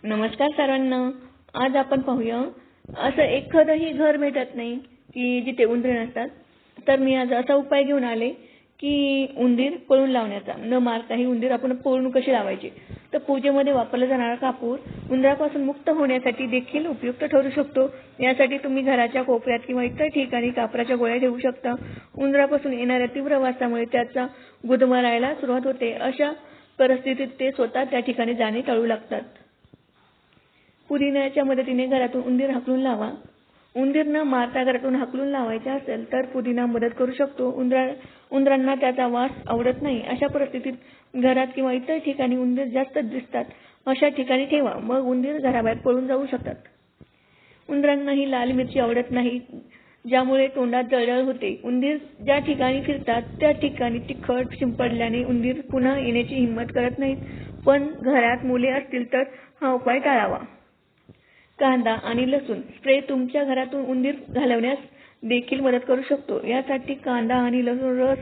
नमस्कार सर्वांना. आज आपण पाहूया असं एखादंही घर भेटत नाही की जिथे उंदीर नसतात. तर मी आज असा उपाय घेऊन आले की उंदीर पळून लावण्याचा. न मारताही उंदीर आपण पळून कसे लावायचे. तर पूजेमध्ये वापरला जाणारा कापूर उंदरापासून मुक्त होण्यासाठी देखील उपयुक्त ठरू शकतो. यासाठी तुम्ही घराच्या कोपऱ्यात किंवा इतर ठिकाणी कापराच्या गोळ्या ठेवू शकता. उंदरापासून येणाऱ्या तीव्र वासामुळे त्याचा गुदमरायला सुरुवात होते. अशा परिस्थितीत ते स्वतः त्या ठिकाणी जाणे टाळू लागतात. पुदिन्याच्या मदतीने घरातून उंदीर हाकलून लावा. उंदीर न मारता घरातून हाकलून लावायचे असेल तर पुदिना मदत करू शकतो. उंदरांना त्याचा वास आवडत नाही. अशा परिस्थितीत घरात किंवा इतर ठिकाणी उंदीर जास्त दिसतात अशा ठिकाणी ठेवा. मग उंदीर घराबाहेर पळून जाऊ शकतात. उंदरांनाही लाल मिरची आवडत नाही, ज्यामुळे तोंडात जळजळ होते. उंदीर ज्या ठिकाणी फिरतात त्या ठिकाणी तिखट शिंपडल्याने उंदीर पुन्हा येण्याची हिंमत करत नाहीत. पण घरात मुले असतील तर हा उपाय टाळावा. कांदा आणि लसूण स्प्रे तुमच्या घरातून उंदीर घालवण्यास देखील मदत करू शकतो. यासाठी कांदा आणि लसूण रस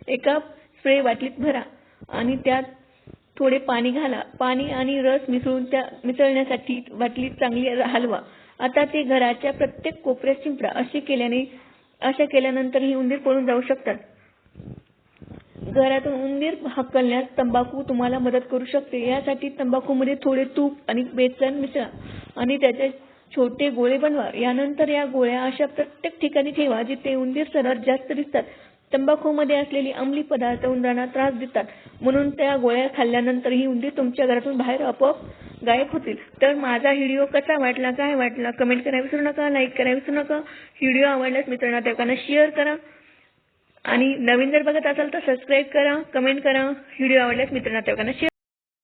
एका स्प्रे बाटलीत भरा आणि त्यात थोडे पाणी घाला. पाणी आणि रस मिसळण्यासाठी बाटली चांगली हलवा. आता ते घराच्या प्रत्येक कोपऱ्यात शिंपडा. असे केल्यानंतरही उंदीर पळून जाऊ शकतात. घरातून उंदीर हाकलण्यास तंबाखू तुम्हाला मदत करू शकते. यासाठी तंबाखूमध्ये थोडे तूप आणि बेसन मिसळा आणि त्याचे छोटे गोळे बनवा. यानंतर या गोळ्या अशा प्रत्येक ठिकाणी ठेवा जिथे उंदीर सर्वात जास्त दिसतात. तंबाखूमध्ये असलेली अंमली पदार्थ उंदरांना त्रास देतात, म्हणून त्या गोळ्या खाल्ल्यानंतरही उंदीर तुमच्या घरातून बाहेर आपोआप गायब होतील. तर माझा व्हिडिओ कसा वाटला, काय वाटला कमेंट करायला विसरू नका, लाईक करायला विसरू नका. व्हिडिओ आवडल्यास मित्रांना शेअर करा आणि नवीन जर बघत असाल तर सबस्क्राईब करा, कमेंट करा. व्हिडिओ आवडल्यास मित्रांना शेअर